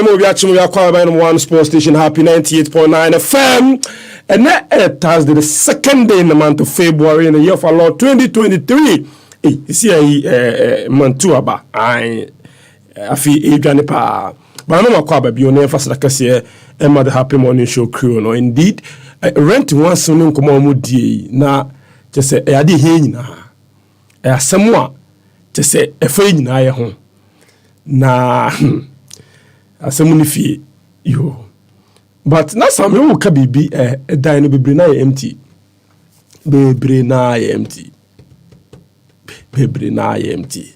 We actually acquired by one sports station, Happy 98.9 FM. And that Thursday, the second day in the month of February in the year of our Lord 2023. You see, month two about I feel Adrian Pa. But I'm not quite a billionaire for Sakasi, Emma the Happy Morning Show crew. No, indeed, rent one soon come on with ye. Now, just say, I did hear someone to say, a friend in I home. Na asemuni fie yo but na some you ka bibi dan no bebre na empty bebre na empty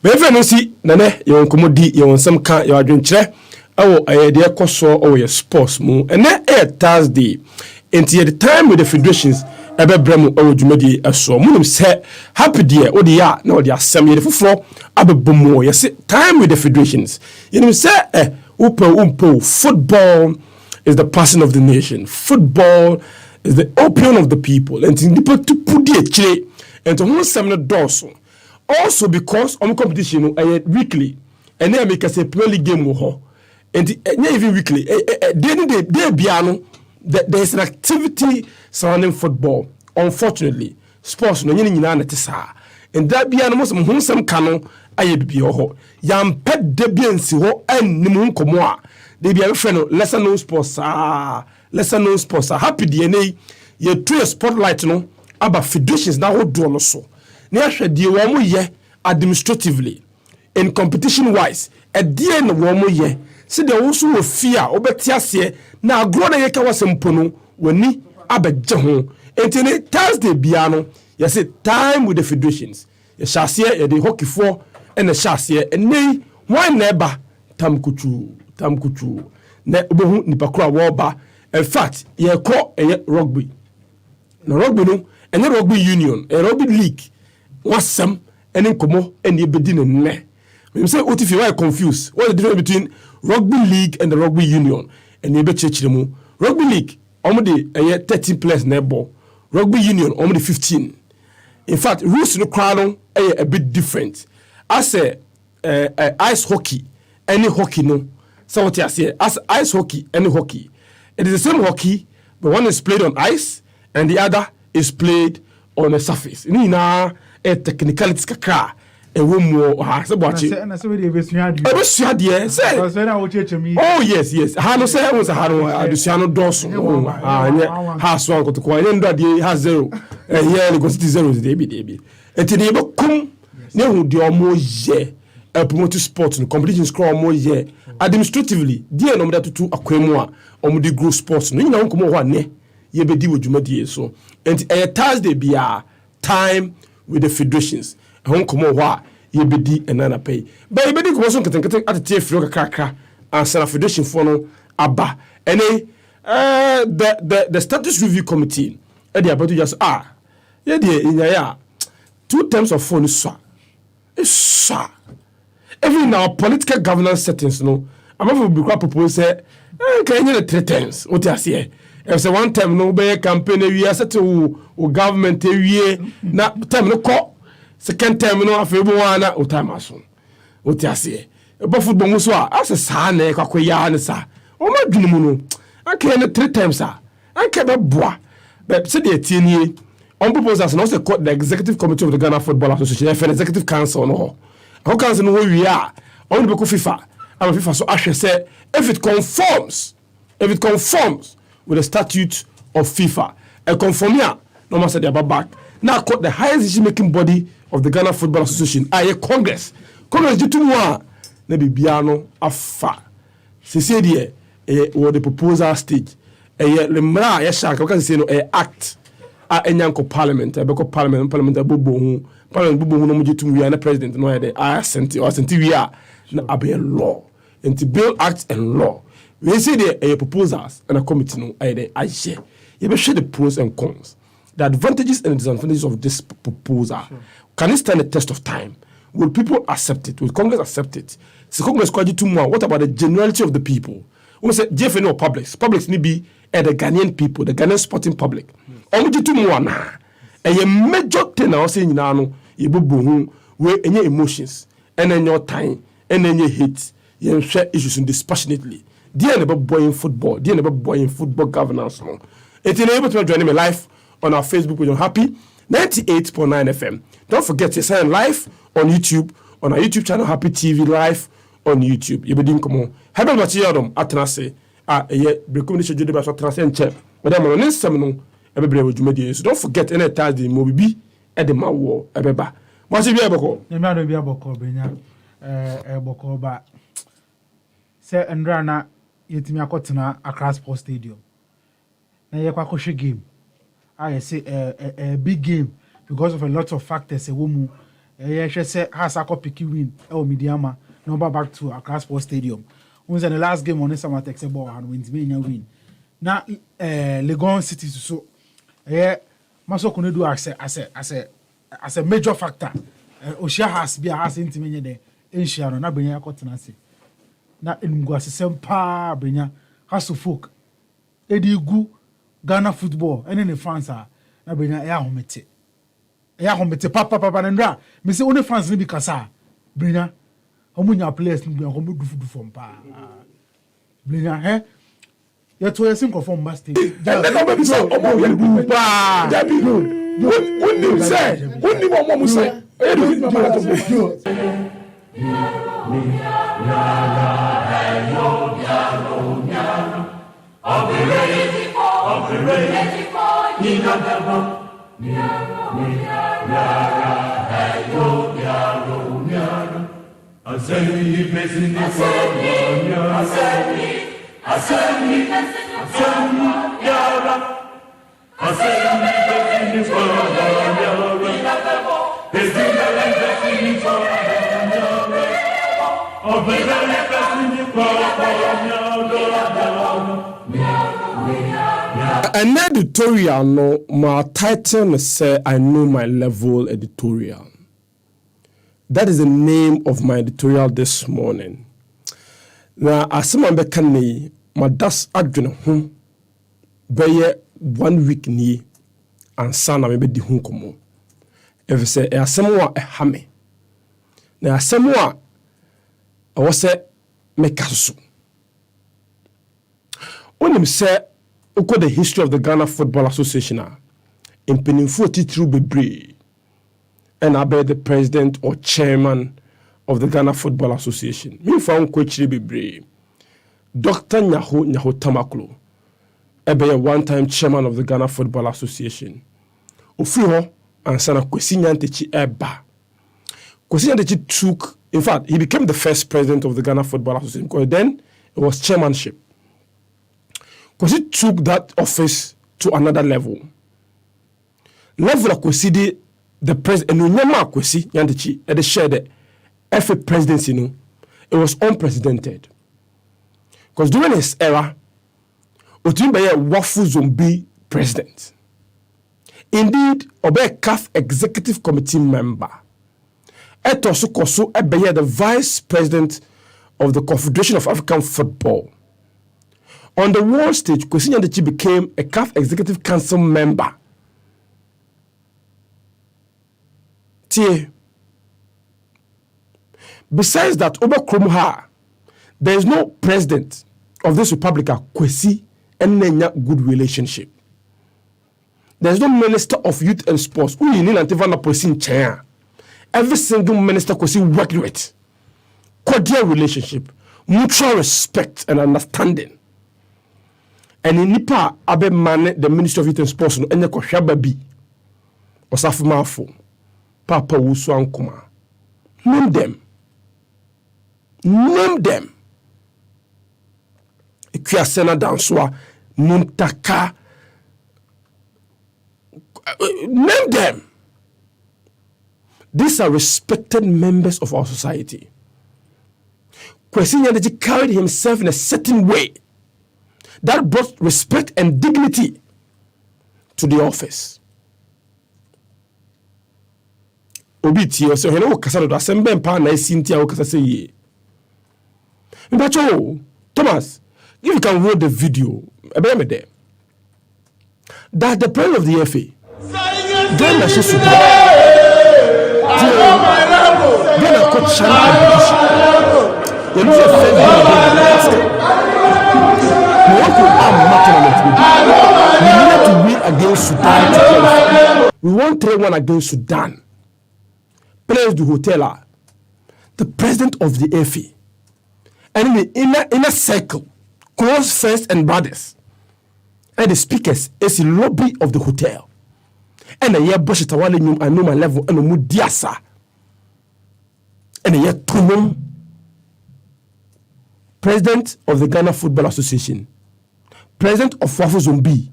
me fe no si na ne ye nkomodi ye wonsam ka ye adwenkyere awo de ekoso o ye sports mu ene Thursday enti the time with the federations ebebremu awo dwumadi aso munum se happy dear odi ya na odi asem ye foforo abebomo ye se time with the federations you say umpo football is the passion of the nation. Football is the opium of the people and people to put the chile and to who seminar dorso also because on competition weekly and then make us a Premier League game and even weekly they piano there's an activity surrounding football. Unfortunately, sports no nyina na tesa. And that piano most who some canon aye bi ho. Yam pet de biensi ho en ni mu nkomo a. De bia friend lesser known sports happy DNA ye two spotlight no about federations na ho do no so. Na hwe de wo mo ye administratively in competition wise e de no wo mo ye se de wo so wo fia obeti ase na agro na ye ka wasempo no wani abegye ho entene Thursday bia no ye say time with the federations ye shase ye de hockey for and the shase ene one neighbor tamkutu na obohu nipakura wo ba in fact ye call rugby na rugby no ene rugby union rugby league wasam ene nkomo ene ebedi ne nne me say what if you are confused what's the difference between rugby league and the rugby union ene ebe chechire mu rugby league omde 13 players na ball rugby union omde 15 in fact rules no kwano a bit different as ice hockey any hockey no so what you say as ice hockey any hockey it is the same hockey but one is played on ice and the other is played on a surface ni na technicalities kakra e wo mu ha se boachi na se we dey besuade say oh yes ha no say was ha no adusiano doso ha so anko to kwa ndo ade ha zero here ni go city zero dey bi etini be kum ne hu de omo ye promote sport no competition score omo ye administratively die no mda tutu akwemu a omo de grow sports no nyina nkomo ho ane ye be di wodwumadie so and Thursday bia time with the federations hon komo ho a ye be di enana pay ba ye be di komo so nketenkete atete afiro kakaka answer federation for no aba ene the status review committee e dey about to just ye dey inyaya 2 terms of phone so even now political governance settings no above be quite propose say can you 3 terms what you say if say one term no be campaign we settle o government we na term no call second term no afebo wana o time aso what you say about football mo so as sa na kwakoya ne sa o ma dwene mu no aka ne 3 times aka be boa but say the tienie on proposals no say the executive committee of the Ghana Football Association the executive council no how council no we are on the FIFA and FIFA so ahwe say if it conforms with the statute of FIFA and conformia no matter the back now the highest decision making body of the Ghana Football Association Congress jitu mu a na bibia no afa se say there the proposal stage le mra ya shanka because say no act enyanko parliament parliament abobo no mujitu we na president no ya the assent we are na abe law and to bill act and law we say the proposals and a committee no I share you be share the pros and cons the advantages and disadvantages of this proposal. Sure. Can it stand the test of time? Will people accept it? Will Congress accept it? So Congress quite too more. What about the generality of the people? We say JFN or publics need be the Ghanaian people, the Ghanaian sporting public. Only too more na. A major thing I was saying now, you boom we any emotions and then your time and then your hate. yen share issues dispassionately. Dear never boy in football, dear never boy in football governance long. It's able to join me live on our Facebook page on Happy 98.9 FM. Don't forget to sign live on YouTube, on our YouTube channel Happy TV Live on YouTube. You be doing come on. Have a material atenase. Recommendation Judy Bass atenase and check. But I'm on this seminal. So don't forget any Thursday movie at the Mawo Ebeba. What's it be able? The man will be able to Brenya. Boko ba. Say Andrana yetimi akotena Accra Sports Stadium. Na ye kwakoshe game. I say a big game because of a lot of factors. A woman, she say has a copy win. Oh, Midiama number back to Accra Sports Stadium. Who's in the last game on this summer takes a ball and wins me win. Now Legon City so. Maso kunu do as a major factor. Oshia has be a has intimate there. Enshia no na Brenya kotenase. Na enumgu asesem pa Brenya has to folk. Edi gu Ghana football ene ne fans a na Brenya ya homete. Ya homete papa na ndra. Me se one fans ni bi kasa. Brenya omunya players ni bi omo dufu fom pa. Brenya you to sing from Basti. Wouldn't you say? Wouldn't you want to say? An editorial no my title say I know my level editorial. That is the name of my editorial this morning. Now asema mbeka ni madas adwene ho beye 1 week ni ansa na me di ho komo. If say asema wa ehame. Na asema wa wo se meka so. Onim say uko the history of the Ghana Football Association in penifo titru bebre and abe the president or chairman of the Ghana Football Association. Me found kwechiri bebre. Dr. Nyaho Tamaklo, ebe one-time chairman of the Ghana Football Association. Ofiho ansana Kwesi Nyantechi eba. Kwesi Nyantechi took, in fact, he became the first president of the Ghana Football Association because then it was chairmanship. Kwesi took that office to another level. Level of Kwesi the president, and Nyama Kwesi Nyantechi, at the share the FA presidency, no, it was unprecedented. Because during his era, Otumbe Wafu Zombie president. Indeed, Obe CAF executive committee member. Etosu Kosu Ebeye the vice president of the Confederation of African Football. On the world stage, Kwesi Nyantechi became a CAF executive council member. Tie. Besides that, Obe Krumha, there is no president of this republic, Kwesi, and Nenya good relationship. There is no minister of youth and sports who you need to person chair. Every single minister Kwesi worked with cordial relationship, mutual respect and understanding. And in Nipa abe man the Ministry of Youth and Sports no enye kohwa babi osafumafo Papa Wusu Ankuma. Name them. Name them. Ikuasena Danswa, Muntaka. Name them. These are respected members of our society. Kwesi Nyantechi carried himself in a certain way that brought respect and dignity to the office. Obiti ose hene wo kasa do asembe mpa na esintia wo kasa say ye. Mbacho Thomas, if you can roll the video, me there. That the president of the FA, Ghana should Ghana coach You lose your first game against Madagascar. Morocco are tournament. We needed to win against Sudan to qualify. We won 3-1 against Sudan. Players du hotel, the president of the FA, and in the inner circle, close friends and brothers, and the speakers is the lobby of the hotel. And the year Bush Tawali knew I know my level and the Mudiasa. And the year Tunum, president of the Ghana Football Association, president of Wafu Zombi.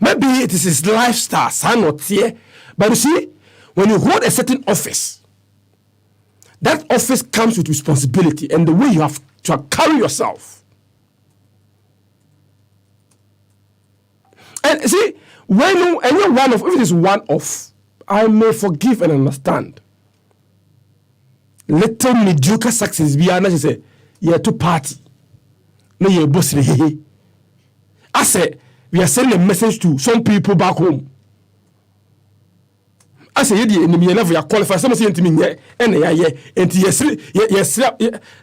Maybe it is his lifestyle, son or tear. But you see, when you hold a certain office, that office comes with responsibility and the way you have to carry yourself. And see, when you one of, if it is one off, I may forgive and understand. Little mediocre success be honest, say, you're to party. No, you're boss. I say, we are sending a message to some people back home. I say, you never qualify. Someone say to me, and yes,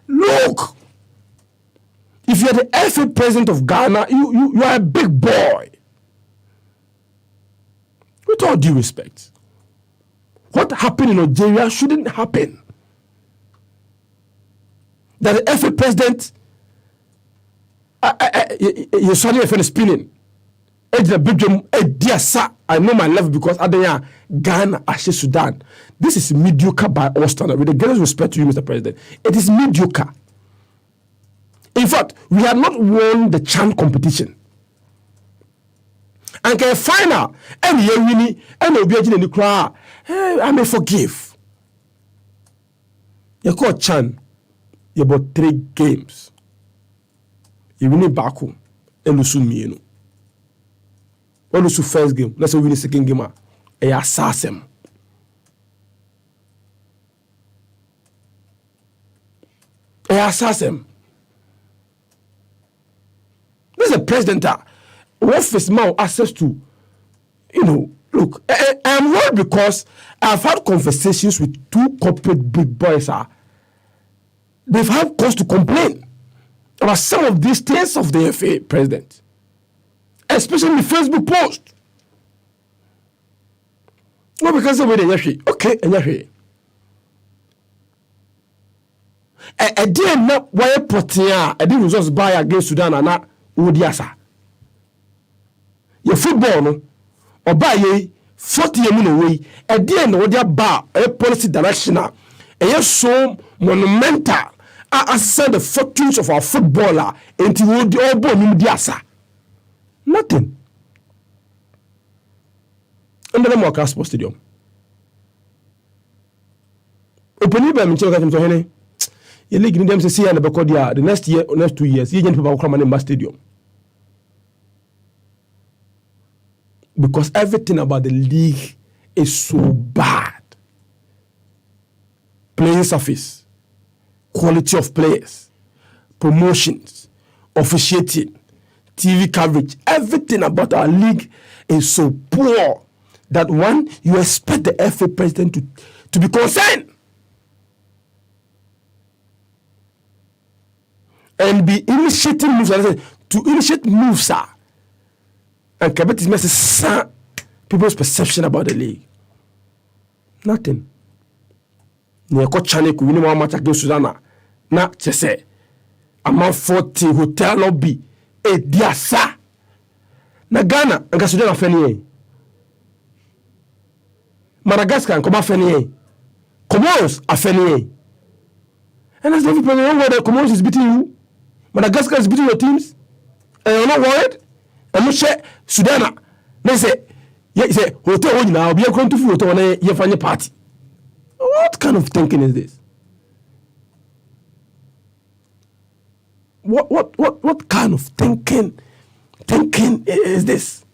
look. If you're the FA president of Ghana, you are a big boy. With all due respect, what happened in Nigeria shouldn't happen. That the FA president, you're sorry if I'm spinning. I know my level because I Ghana, Ashe, Sudan. This is mediocre by all standards. With the greatest respect to you, Mr. President, it is mediocre. In fact, we have not won the CHAN competition. And can final, and you winning, and you'll be in the crowd. I may forgive. You call CHAN, you bought 3 games. You win it back home, and you soon me, you know. When you first game, let's say we win the second game, a assassin. A assassin. This is a president that office now access to, you know, look, I'm worried because I've had conversations with 2 corporate big boys. They've had cause to complain about some of these things of the FA president. Especially the Facebook post. No, because of the way okay, and I didn't know why Protea, I didn't just buy against Sudan and not Udiasa. Your football, no, or buy ye 40 years away, I didn't know their bar, a policy directional, and you're so monumental. I said the fortunes of our footballer into the old boy Udiasa. Nothing. And then more Casper Stadium. Open by Michel Ohene. You league them to see and the next year or next 2 years, you people will come in the stadium. Because everything about the league is so bad. Playing surface, quality of players, promotions, officiating, TV coverage, everything about our league is so poor that you expect the FA president to be concerned and be initiating moves. To initiate moves, sir, and Kabeti's message, people's perception about the league. Nothing. Nyeko chane ku wini match against Sudan na chese ama 40 hotel lobby. Diasa na Ghana nka Sudan afeni Madagascar nko ba afeni Comoros afeni and as every player where the Comoros is beating you, Madagascar is beating your teams, and you're not worried. And you share Sudan they say hotel now be going to hotel na ye fanye party. What kind of thinking is this? What kind of thinking is this?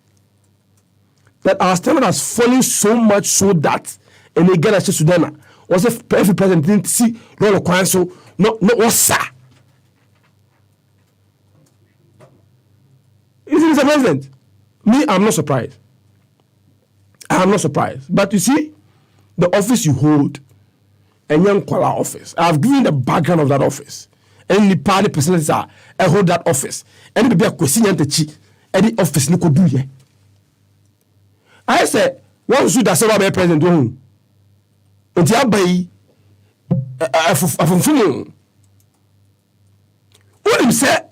That our standard has fallen so much so that in the Ghana Sudan was if every president didn't see Lord Kwanso no what's that? Is he Mr. President? Me, I'm not surprised. I'm not surprised. But you see, the office you hold, a young Kuala office. I've given the background of that office. And the party personalities are I hold that office. And the be a question and the any office you could do here. I said, one should have said president home. And the abbey from Fumu. What him said,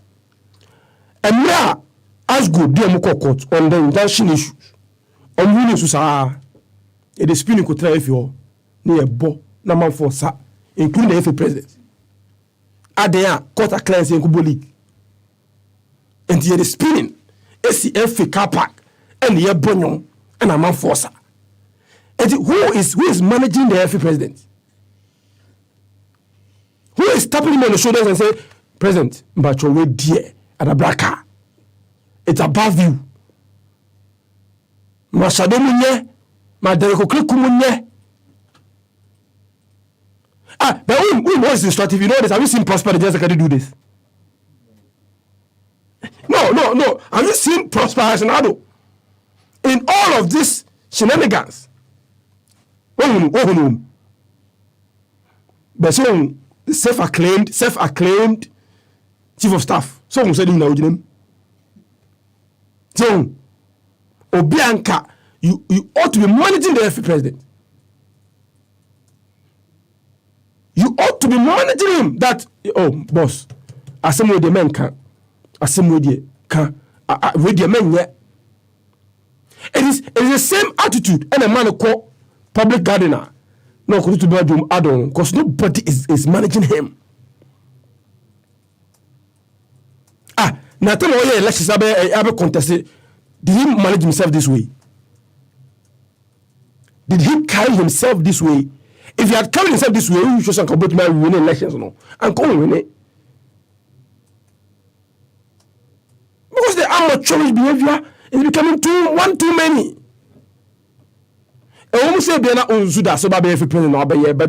and now as good dear Moko court on the intention issues. On winning to it is spinning could try if you're near Bo, number 4, sir, including the FA president. Adea, quarter clients in Kubo League. And the is spinning, SCFA car park, and the Bonyon, and a man forcer. And who is managing the FA president? Who is tapping him on the shoulders and say, President, but you're way dear at a black car. It's above you. Mashado munye, madereko kliku munye. But who was instructive? You know this? Have you seen Prosper the General Secretary do this? No. Have you seen Prosper as an adult? In all of this shenanigans. But so self-acclaimed chief of staff. So who said him now? So Obianka, you ought to be managing the FA president. You ought to be managing him. That boss, assemble the men can, assemble the can, with the men yet. It is the same attitude and a man called public gardener. No, to be adon because nobody is managing him. Now tell me why elections are contested. Did he manage himself this way? Did he carry himself this way? If he had carried himself this way, you should say, "I'm winning elections, no, and come win it." Because the amateurish behavior is becoming too many. But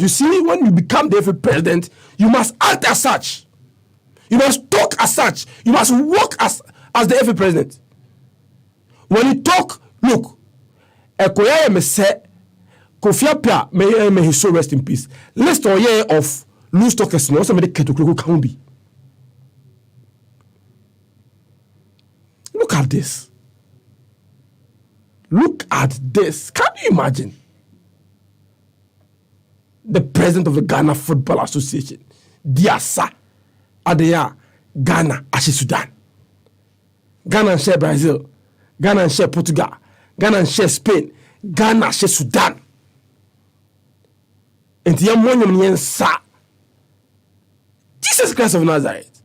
you see, when you become the FA president, you must act as such. You must talk as such. You must walk as the FA president. When you talk, look, Ekoya me say, Kofi Apia may his soul rest in peace. List or year of loose talkers, no somebody can be. Look at this. Look at this. Can you imagine? The president of the Ghana Football Association, Diasa, Adeya, Ghana, Ashe Sudan. Ghana and share Brazil. Ghana and share Portugal. Ghana and share Spain. Ghana share Sudan. And the young sa. Jesus Christ of Nazareth.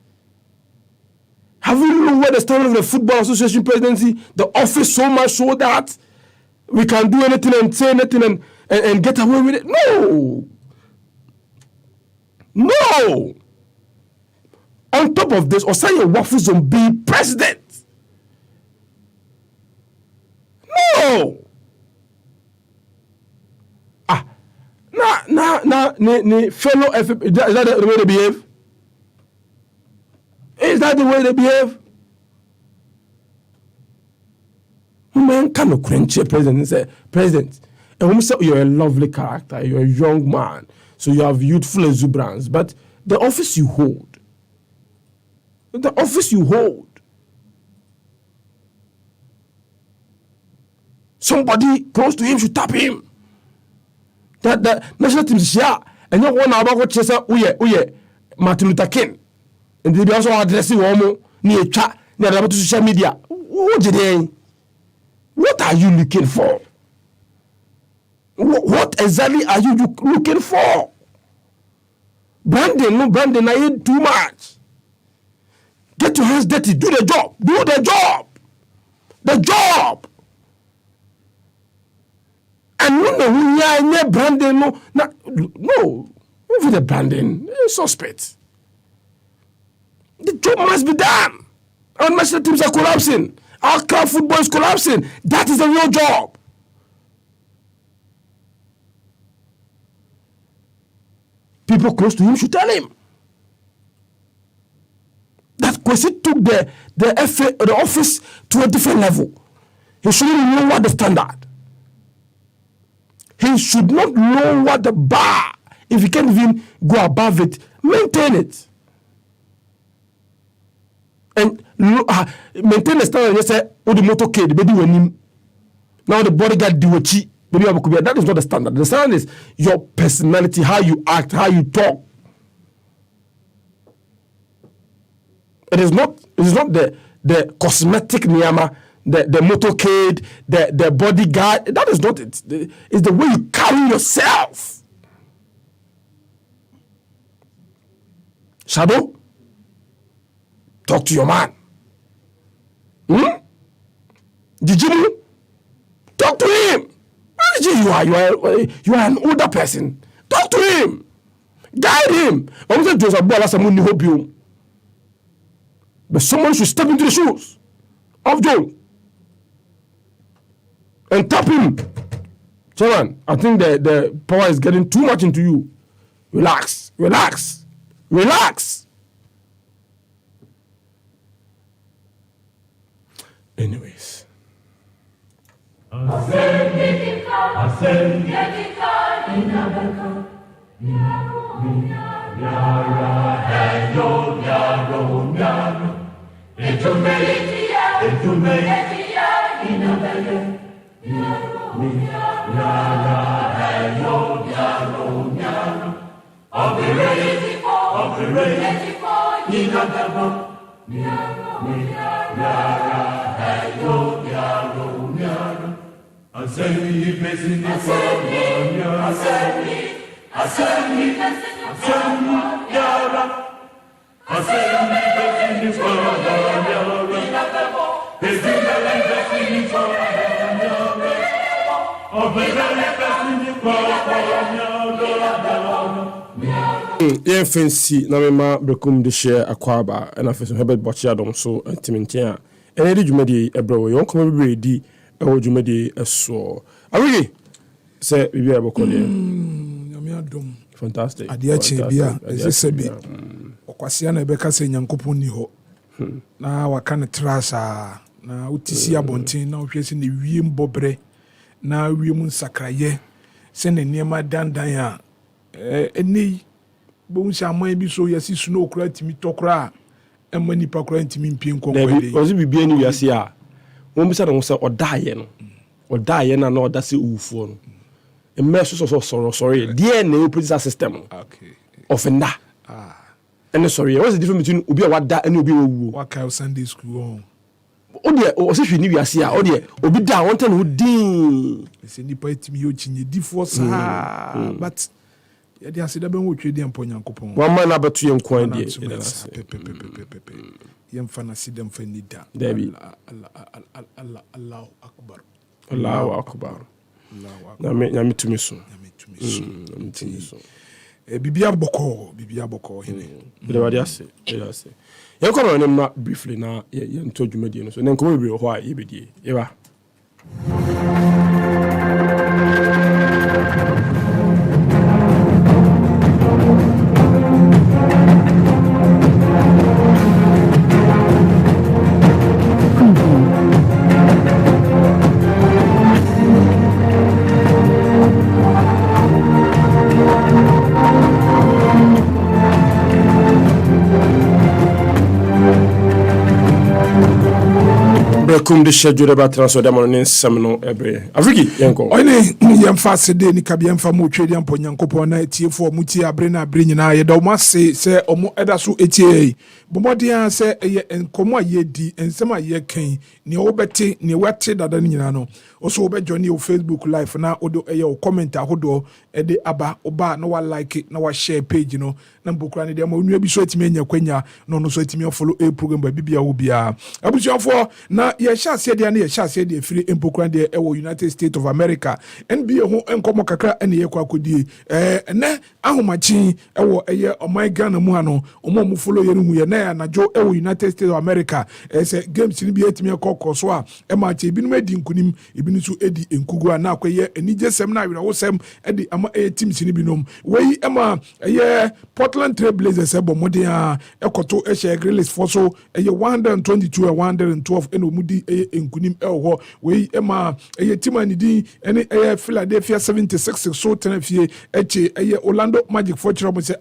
Have you known where the standard of the Football Association presidency, the office so much so that we can do anything and say anything and get away with it? No. On top of this, Osanya waffles on being president. No. Fellow FA, is that the way they behave? Is that the way they behave? Man cannot quench a president and say, President, and when we say you're a lovely character, you're a young man, so you have youthful exuberance, but the office you hold, somebody close to him should tap him. That national team is here, and you want about what you say, Martin Luther King. And they be also addressing Homo near chat near about social media. What are you looking for? What exactly are you looking for? Branding, I ain't too much. Get your hands dirty. Do the job. The job. And no, branding, no. Even the branding, suspect. The job must be done. Our national teams are collapsing. Our club football is collapsing. That is the real job. People close to him should tell him. That Kwesi took the office to a different level. He shouldn't know what the standard. He should not know what the bar. If he can't even go above it, maintain it. And maintain the standard. You say, "Oh, the motorcade, baby, when him now the bodyguard do what he." That is not the standard. The standard is your personality, how you act, how you talk. It is not the cosmetic niyama, the motorcade, the bodyguard. That is not it. It's the way you carry yourself. Shadow, talk to your man. Jijimu, talk to him. You are an older person. Talk to him. Guide him. But someone should step into the shoes of Joe and tap him. Chairman, I think the power is getting too much into you. Relax. Anyways. Fancy na mema brekum de share akwaba na feso Herbert Bochia dom so antimentia ene de dwumadi ebrewo yon koma bebre di ewo dwumadi eso awigi se bibia ebokode nyame adom fantastic ade ache bia ese bi okwasia na ebeka se nyankopon ni ho na waka ne trasa na utisi abonten na ohwese ne wiem bobre na wiem nsakraye se ne niema dandan a eni bon shaman bi so yesi suno okra timi tokra emma nipa kra ntimi mpie nkonkode ozi bibia ni wiase a won bisa no se odaye na na odase ufuo no emme so sorry DNA producer system okay ofenda and sorry what's the difference between obi a wada and obi owu waka Sunday school on ode o se hwe ni wiase a ode obi da won tan ho din se nipa timi yo chinye difo sa but ya dia se da ben wo twedi ampo nyankopon one man abetu ye nkwan die yem fana sidem fani da Allahu akbar na me tumi so bibia boko hene de wadi ase ye ko no na briefly na ye nto dwumadi no so na nko bebre ho a ye bedie ye ba Brekum de schedule ba transfer dem on nsam ebre Afriki yenko oyne yemfa sede ni kabia mfa mo twedi ampo nyankopon na tiefo muti abre na abre nyina ye da o mase se omo eda so etie bomodia se ye enkomo ayedi ensem aye kan ni o beti ni wete dada nyina no oso obejoni o Facebook live na odo eye o comment ahodo ede aba oba na wa like na wa share page no na mbokra ne dem onua bi so atimi anya kwanya no no so atimi follow a program ba bibia wo bia abusuafo na ye shase dia na ye shase dia free empokran dia ewo United States of America NBA ho enkomo kakra ene ye kwa kodie ne ahomachi ewo eye oman Ghana mu ano omo follow ye hu ye na anajo ewo United States of America se games ni bi etimi ekoko so a e ma che ibinu edi nkunim ibinu so edi enkugu na akoye enije sem na awira wo sem edi ama teams ni binom wei e ma eye Portland Trail Blazers ebo modern a ekoto ehye Grillers for so eye 122 and 112 eno mudi eye enkunim eho wei e ma eye team anidi ene eye Philadelphia 76 so tenafie eche eye Orlando Magic for chiro say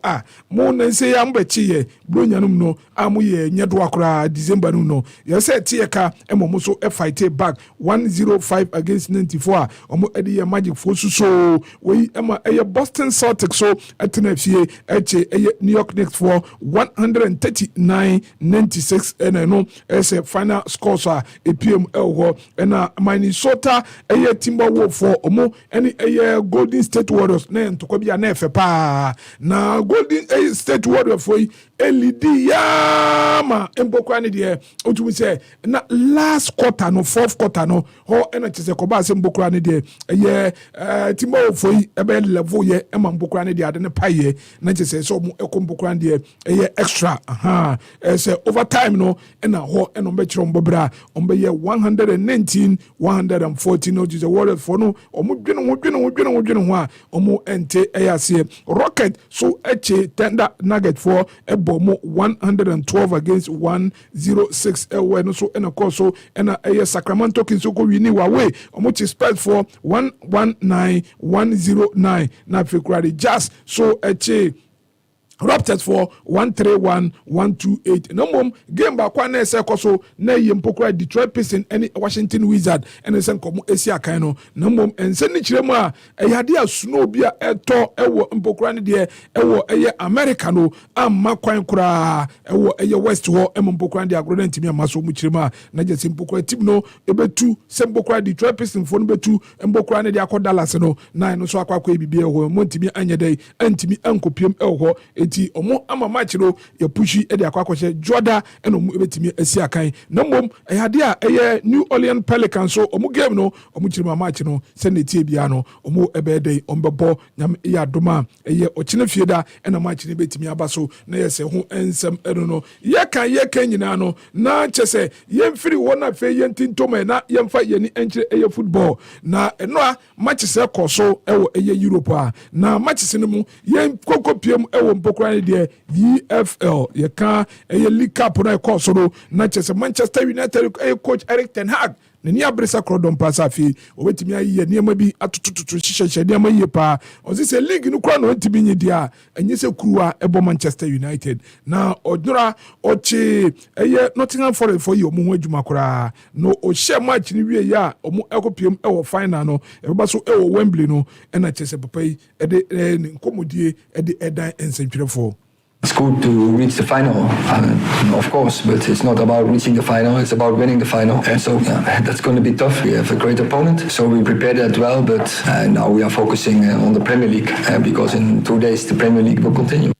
mo na nse ya mbachi ye bronya num no amu ye nyedo akora December no ye say tie ka emo so e fight back 105 against 94 omo ede ye Magic for so we ema eye Boston Celtics so atenafie eche eye New York Knicks for 139-96 and no as a final score so APM elho and Minnesota eye Timberwolves for omo any eye Golden State Warriors na ntoko bia na efe pa na Golden State Warriors for LED yama embokwa ne de otumi say na last quarter no fourth quarter no ho ena chese ko ba se mbokwa ne de eye Timberwolves for ebe level ye ema mbokwa ne de ade ne paye na chese so mo ekombokwa ne de eye extra say overtime no ena ho eno be chiro mbobra ombe ye 119-114 no chese Warriors for no omo dwene ho ho a omo ente eye Rocket so eche Thunder Nugget for ebomo 112 against 106 no so ena course so ena eye Sacramento Kings so go wini away omo chi Spurs for 119-109 na February Jazz so eche Raptors for 131-128. No mom game ba kwa na ese koso na yempokra Detroit Pistons any Washington Wizards and sen komo esia kan no. No mom ense ni kiremu a eyade asuno bia eto ewo mpokra ne de ewo eye America no amma kwan kura ewo eye West ho mpokra de agro ntimi amaso mu kiremu a na je simpokra team no ebetu sempokra Detroit Pistons fo no betu mpokra ne de akọ Dallas no na no so akwa ebibie ho mo ntimi anyedai antimi ankopiem ewo eti omo ama match no ya pushi e de akwakoche Jordan eno mu ebetimi asi akan na mom ehade a eye New Orleans Pelicans so omo game no omo chirima match no se na tie bia no omo ebede ombebo nyam ya doma eye ochine fieda ena match ne betimi abaso na yese ho ensem eno no ye kan nyina no na chese yemfiri wona fe yentintoma na yemfa yeni enchire eye football na eno a match se koso ewo eye Europe a na match se no mu yen kokopiem ewo mpokra de EFL ye kan eye League Cup na course no na chese Manchester United coach Eric Ten Hag ni abresa krodom pasa fi obetimi ayi niema bi atututu hihye niema yie pa ozi se league no kra no ntimi nyi dia enye se kuruwa ebo Manchester United na odura ochi eye Nottingham Forest for yo mu adwuma kra no o share match ni wie ya omu ekopiem ewo final no eba so ewo Wembley no ena chese papa yi ede nkomodie ede edan ensentwerefo. It's good to reach the final, of course, but it's not about reaching the final, it's about winning the final. And so that's going to be tough. We have a great opponent, so we prepared that well, but now we are focusing on the Premier League because in 2 days the Premier League will continue.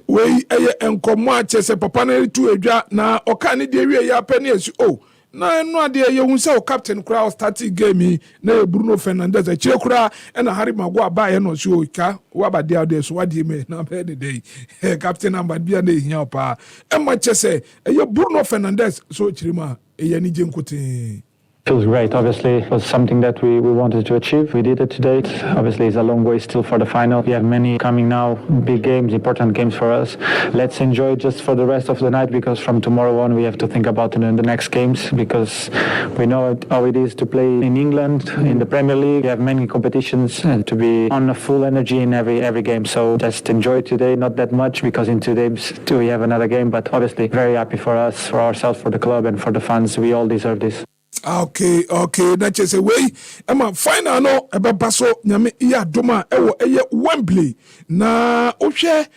We enkomo achese papa na tu edwa na okani de wie ya pani esu na no ade ye hu se o captain kura o starting game na Bruno Fernandes a chire kura na Harry Maguire ba ye no so ka wa ba de ade so wa de me na be de day captain number bia na ehia pa e ma chese ye Bruno Fernandes so chire ma e ye ni je nkote. Feels great. Obviously, it was something that we wanted to achieve. We did it today. Obviously, it's a long way still for the final. We have many coming now, big games, important games for us. Let's enjoy just for the rest of the night because from tomorrow on we have to think about the next games because we know how it is to play in England, in the Premier League. We have many competitions and to be on a full energy in every game. So just enjoy today, not that much because in 2 days too we have another game, but obviously very happy for us, for ourselves, for the club and for the fans. We all deserve this. Okay, that is a way. Emma final no ebe baso nyame iya doma ewo eye Wembley na ohwe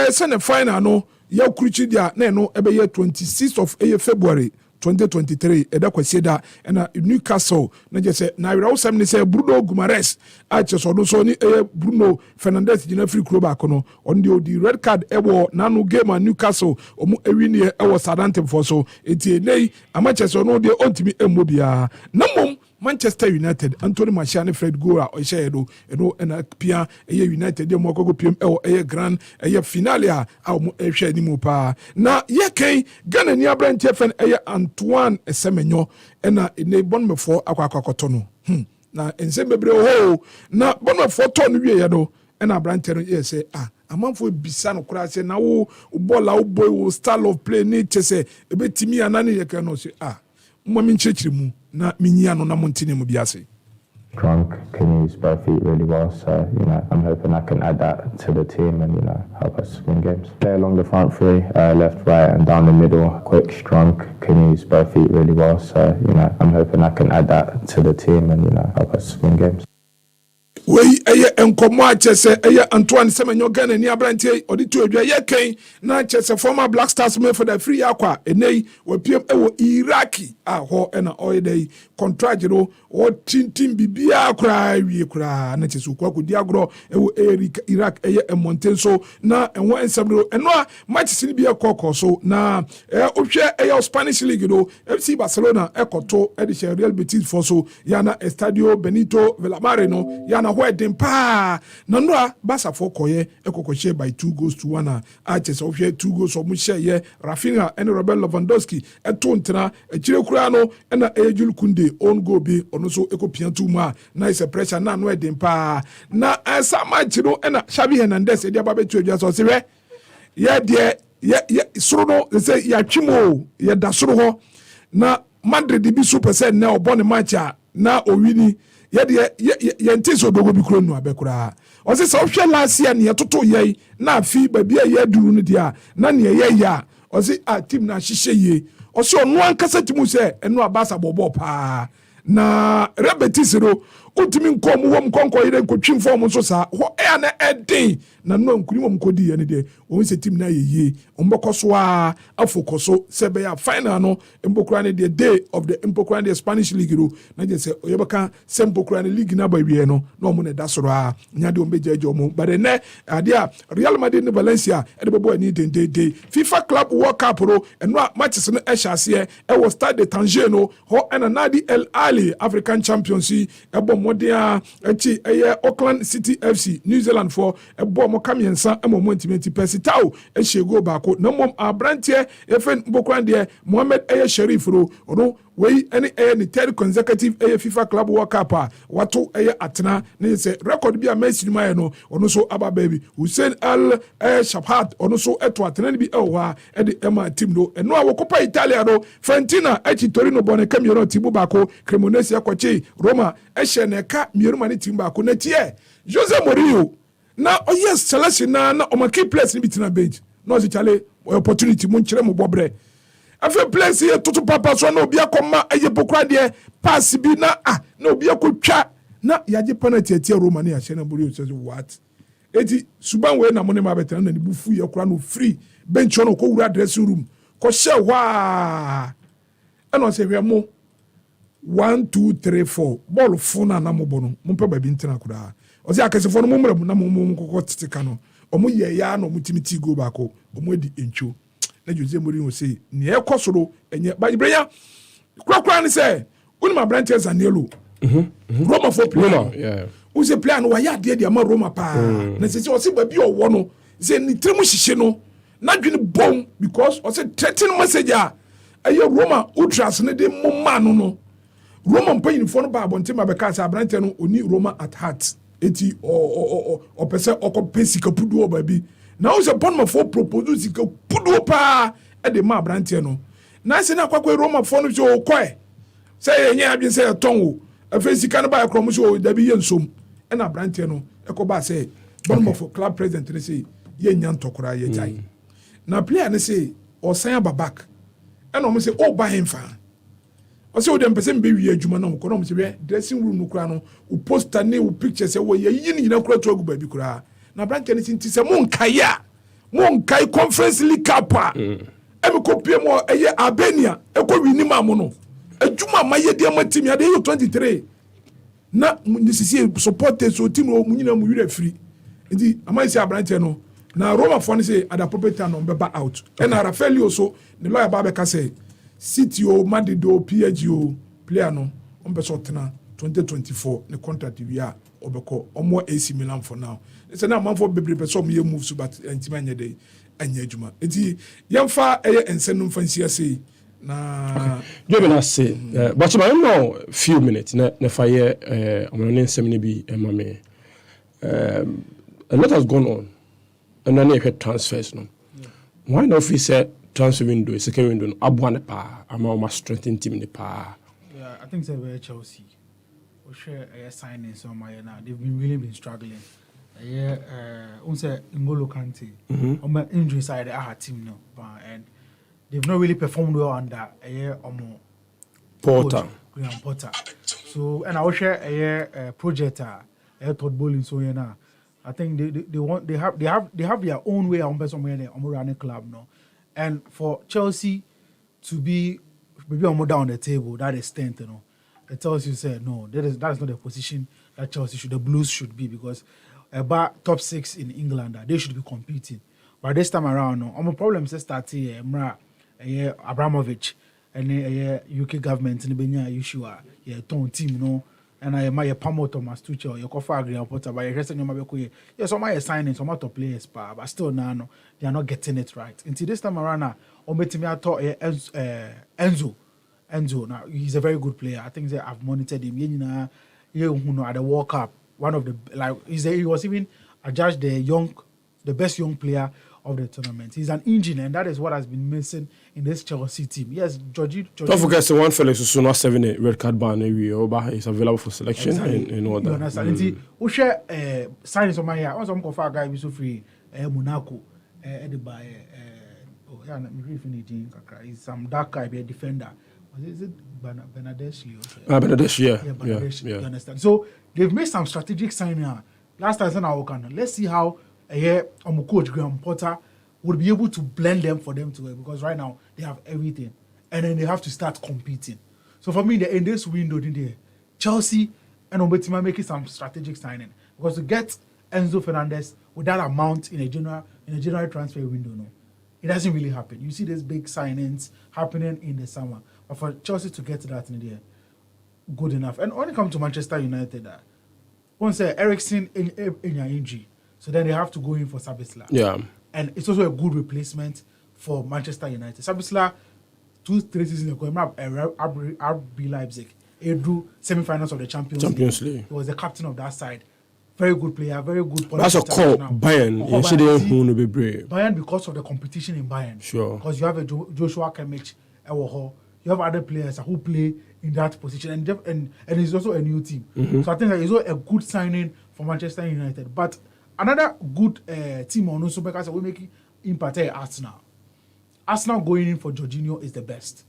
sene final no ya kuruchi dia na no ebe ye 26th of February 2023 eda kwasi da na Newcastle na je say na wira wosam ne say Bruno Guimaraes a che so no so ni Bruno Fernandes gina free club akono on the red card ewo na no game a Newcastle omu ewini ewo Southampton for so eti nei amache so no de ontimi emobia na mom Manchester United Anthony Martial ne Fred Gora o shedo eno na pia United de mo gogo piem grand finale a mo ehwe ni mu pa na ye ken Ghana ni abrante fen Antoine Semenyo ena ne bonmefo akwakoto no na ense bebre ho na bonmefo to no wie ye do ena abrante no ye say amanfo bisa no kura say na wo ball wo boy wo style of play ni chese ebetimi anani ye ken no say Drunk, can use both feet really well, so I'm hoping I can add that to the team and help us win games. Play along the front three, left, right, and down the middle. Quick, strong, can use both feet really well, so I'm hoping I can add that to the team and help us win games. We enkomo chese Antoine Semenyo Ghana ni abrante odito adwa ye ken na chese former Black Stars man for the free akwa enei we piem ewo Iraki ho na oyedei contract ro o tintim bibia akra wie kra na chese kwa kodi agro ewo Iraq Montenso na enwo ensabro eno a match ni bia kokoso na ohwe Spanish League do FC Barcelona ekoto edisha Real Betis for so yana Estadio Benito Villamarín no yana wedding pa na no Barca for koye ekokoshe by 2-1 a chese ohwe 2 goals o mu sheye Rafinha and Robert Lewandowski eto ntena ekire kura no na Jules Koundé on go be ono so ekopiantu mu a nice pressure na no wedding pa na asa match no na Xavi Hernandez e dia ba betu adwa so se we ye de ye soro no say ya twimo ye da soro ho na Madrid bi super set na obone match a na owini ye ntiso dogo bi kro nu abekura o se so hwe last year ne toto ye na afi ba bia ye duru no dia na ne ye ya o se team na hihye ye o se onu ankasa timu se eno abasa bobo pa na Rebetis ro utimi nkom wom konko yire nkotwim form so sa ho na edin na no nkuni wom kodi ye ne de o se team na ye ombokoso a afokoso se be ya final no mbokura ne the day of the mbokura the Spanish League ro na je se oyebaka se mbokura ne league na ba wie no na omo ne dasoro a nya de ombeje ejo mo but ne ade a Real Madrid ne Valencia e de bobo ani dendede FIFA Club World Cup ro eno matches no ehase e wo Stade de Tanger no ho na di El Ali African Champions e modia echi Auckland City FC New Zealand for ebo mo kamiensa mo intimate pesitao eshego bako na mom abrantie efen mbokran de Mohamed Sharif ro no we any third consecutive FIFA Club World Cup wato atena ne se record bi a Messi ma no ono so aba baby Hussein Al Shahat ono so eto atena bi ewa e de ema team no eno a wokopa Italia no Fiorentina echi Torino bone Cameroon timu bako Cremonese akwachi Roma esheneka mieruma ne team bako na tie Jose Mourinho na yes selection na omaki place ni bitina bench no se chale opportunity mun kire mo bobre afi place ye tutu papa so na obi akoma eye bokra de pass bi na na obi akotwa na yaje penalty atie Roma na ya hye na Mourinho says what eti suban we na money ma betana na ni bufu ye kura no free bench no ko wura dressing room ko hye hwa eno se hwe mo 1 2 3 4 ball funa na mo bono mo pe ba bi ntina kura o se akasefo no mo mra mu na mo kokko titika no omo ye ya no mo timiti go bako omo di encho na Jose Mourinho say ne ekosoro enye ba Brenya kura ni say unima branches Zanello Roma for player yeah o se player no wa ya de ma Roma pa na se o se ba bi owo no se ni trimu hihye no na dwene bom because o se threatening message a Roma ultras ne de momma no Roma mpanyini fo no ba abonte ma be ka sa branches no oni Roma at heart eti o pese okopesi kapudu oba bi na o se bonma for propose sika pudu pa e de ma branche no na se na kwakwa Roma for no so koe se yenye abin se ton wo afesi kan ba akrom so da bi yensom e na branche no e ko ba se bonma for club president ne se yenya ntokora ye jai na player ne se o san babak e no mo se o ba hemfa o se o dem pese mbe wi adwuma na ko no mo se we dressing room no kura no o poster ne o picture se wo ye yin nyina kura to agu ba bi kura na branche ne tinti se mon kai conference league cup emi ko pie mo eye Albania e ko wini ma mo no adwuma maye de ma team ya de 23 na nisisi supporters so team o munyina mu wira free ndi amaisi abrante no na Roma for say at the appropriate time no be out and Rafaelio so the lawyer ba be ka say City o Madrid o PSG o player no on be so tena 2024 the contract we are obeko omo AC Milan for now say na man for bebre person me move so but antima nya dey anya adwuma enti yemfa eye ensenum fancy say na do me say but I know few minutes na fire omo nsem ne bi emame a lot has gone on and then you had transfers no why not if say transfer window second window abuane pa ama strengthen team ne pa. Yeah, I think it's very Chelsea. We share a signing somewhere now. They've been struggling. Yeah, unse N'Golo Kante. On my injury side, I had team now, and they've not really performed well under Porter. Graham Potter. So, and I will share a project. Todd Bowling. So now, I think they have their own way on somewhere there on running club now, and for Chelsea to be maybe on down the table that extent, you know. It tells you, say, no, that is not the position that the Blues should be, because about top 6 in England, they should be competing. But this time around, no, my problem is start here, Abramovich, and UK government in the Benya issue, ton team, no, and I my Pamo Thomas Tuchel, your Kofa Graham Potter, but you're saying, yes, some are signing some other players, but still, no, they are not getting it right. Until this time around, Enzo, now he's a very good player. I think I've monitored him. At the World Cup, one of the he was even adjudged the best young player of the tournament. He's an engine, and that is what has been missing in this Chelsea team. Yes, Georgie. Don't forget the one Felix who's not 7 red card ban is available for selection and all that. You understand? We share signings of my year. Once I'm going guy so free. Monaco, he's some dark guy, be a defender. Is it Bernadette? Bernadette, yeah. You understand? So they've made some strategic signing. Last time I work on. Let's see how coach Graham Potter would be able to blend them for them to work, because right now they have everything, and then they have to start competing. So for me, in this window, Chelsea and Obetima making some strategic signing, because to get Enzo Fernandez with that amount in a general transfer window, no, it doesn't really happen. You see these big signings happening in the summer. But for Chelsea to get that in there, good enough. And when it comes to Manchester United, once Eriksen in your injury, so then they have to go in for Sabitzer. Yeah. And it's also a good replacement for Manchester United. Sabitzer, 2-3 seasons ago, RB Leipzig, he drew semi-finals of the Champions League. He was the captain of that side. Very good player, very good. That's a call. Bayern. Bayern, because of the competition in Bayern. Sure. Because you have a Joshua Kimmich, you have other players who play in that position, and it's also a new team. Mm-hmm. So I think that is also a good signing for Manchester United. But another good team on also, because we make impact Arsenal. Arsenal going in for Jorginho is the best,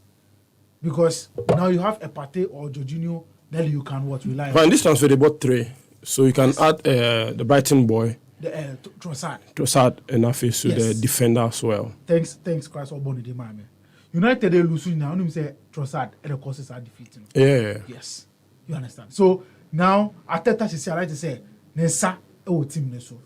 because now you have a Partey or Jorginho that you can rely on. But in this transfer they bought 3, so you can add the Brighton boy, the Trossard, and Afis to the defender as well. Thanks, Christ Oboni de Mame. United they lose now. Only say Trossard and the courses are defeating. Yeah. Yes, you understand. So now Arteta I like to say Nessa team Neso.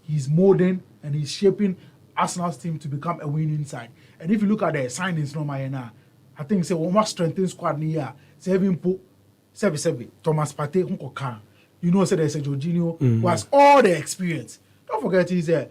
He's molding and he's shaping Arsenal's team to become a winning side. And if you look at the signings no now, I think say one more strengthened squad here. Say even put Thomas Partey Hunko. You know, say there's a Jorginho who has all the experience. Don't forget he's a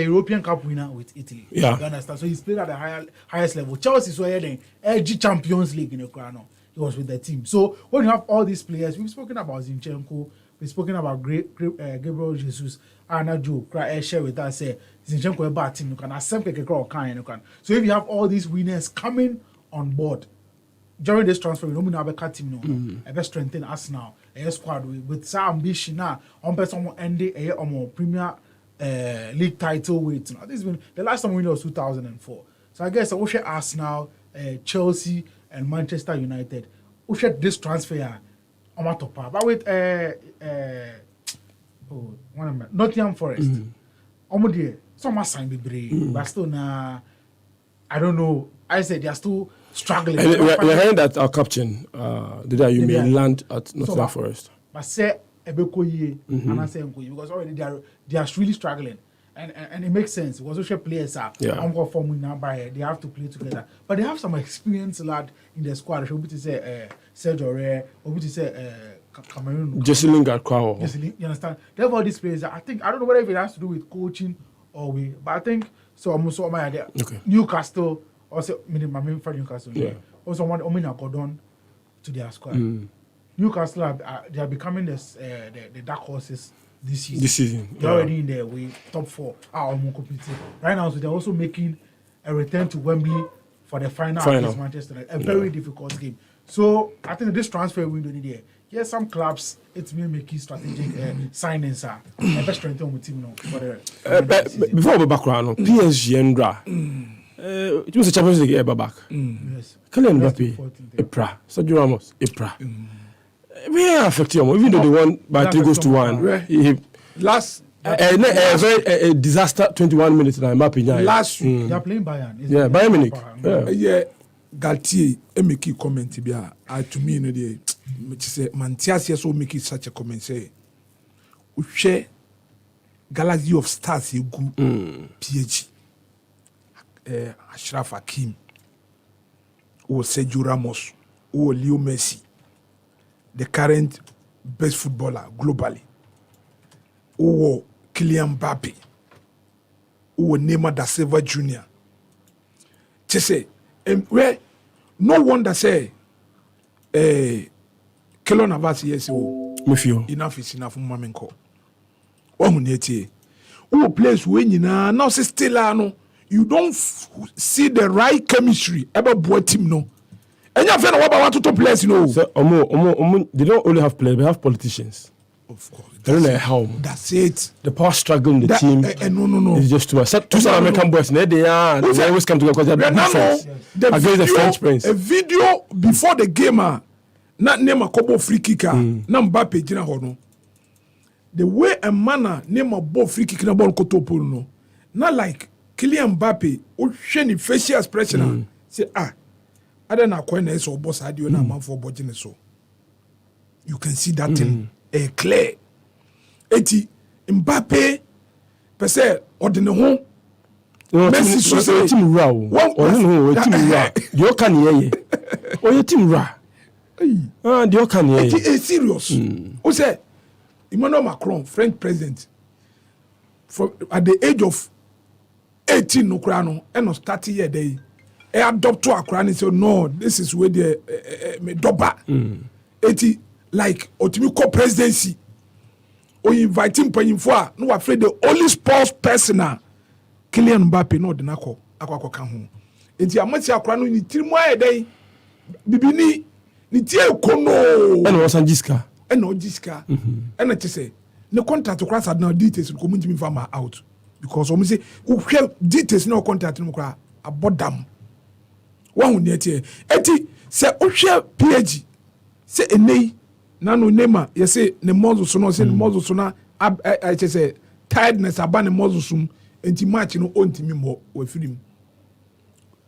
European Cup winner with Italy. Yeah. You understand? So he's played at the highest level. Chelsea saw the LG Champions League in the crown. He was with the team. So when you have all these players, we've spoken about Zinchenko, we've spoken about Gabriel Jesus, Anna Joe, share with us, say Zinchenko a bad team, you can accept a can. So if you have all these winners coming on board during this transfer, we don't have a cut team no. Strengthen Arsenal, a squad with some ambition now. On person ending a Premier League title wait. Now, this has been the last time we was 2004. So I guess I will share Arsenal, Chelsea, and Manchester United. We share this transfer on my top. But with Nottingham Forest, some sign be brave, but still na I don't know. I said they are still struggling. And we're hearing that our captain, you may land at Nottingham Forest. But say Ebekoye and I say Nkoye because already they are really struggling. And it makes sense because social players are they have to play together. But they have some experienced lad in the squad. Should be say Sergio Rey, or be say Cameroon. Jesse Lingard, Kwao. You understand? They have all these players. I don't know whether it has to do with coaching or but I think so. Almost all my idea. Okay. Newcastle also my main friend Newcastle. Yeah. Also one Omina Gordon to their squad. Newcastle they are becoming the dark horses this season. They're already in their way, top 4. Right now, so they're also making a return to Wembley for the final against Manchester United. A very difficult game. So I think this transfer window there. Yes, some clubs it's me making strategic signings are best strengthen with team now for the before we background PSG and Dra. It was a Champions League ever back. Yes. Kylian Mbappe, Epra, Sergio Ramos, Epra. Very affected, even though they won by 3-1. Last a very disaster 21 minutes now. Last week they are playing Bayern. Yeah, Bayern Munich. Yeah, Galtier make a comment to me in the say Mantias so make such a comment say we share galaxy of stars you go PSG Ashraf Hakim or Sergio Ramos or Leo Messi, the current best footballer globally, or Kylian Mbappe, or Neymar da Silva Jr. Just say, where no wonder say, Kelo Navas yes, enough is enough for Mamenko. Oh, place when you now still no, you don't see the right chemistry about boy team no. And you have what to players, you know. So, they don't only have players, they have politicians. Of course. I don't know how. That's it. The power struggle in the team. No. It's just too much. Two South American boys, they always come together because they are big friends against the French prince. A video before the game, not name a couple free kicker, not Mbappe, Gina Hono. The way a manner name a ball free kick in a ball kotopo no. Not like Kylian Mbappe, who shiny facial expression. Say, I don't know when so boss I do na man for budget so. You can see that thing clear. Eti Mbappe per se ordinary home. Messi so say team ra o. Team ra. You can hear. Oh, team ra. You can hear. It is serious. Who say Emmanuel Macron, French president, at the age of 18 no krano and no 30 year day. I adopt to Accra and say, no, this is where the me doba. Eti like Otimiko presidency. Or inviting Penny for no afraid the only sports person Kylian Mbappe no the nako akwa kan ho. Eti amati Accra no ni tirimu aye day bibini ni tie kono. And was Anjiska. And no Jiska. And I say the contract to class had no details ko munti mi farmer out because o say who details no contract no kra about them. One eti se ohwe PSG se enei na no nema ye se ne mozo so no se ne mozo so na I say tiredness aba ne mozo sum enti match no ontimi mo wa firim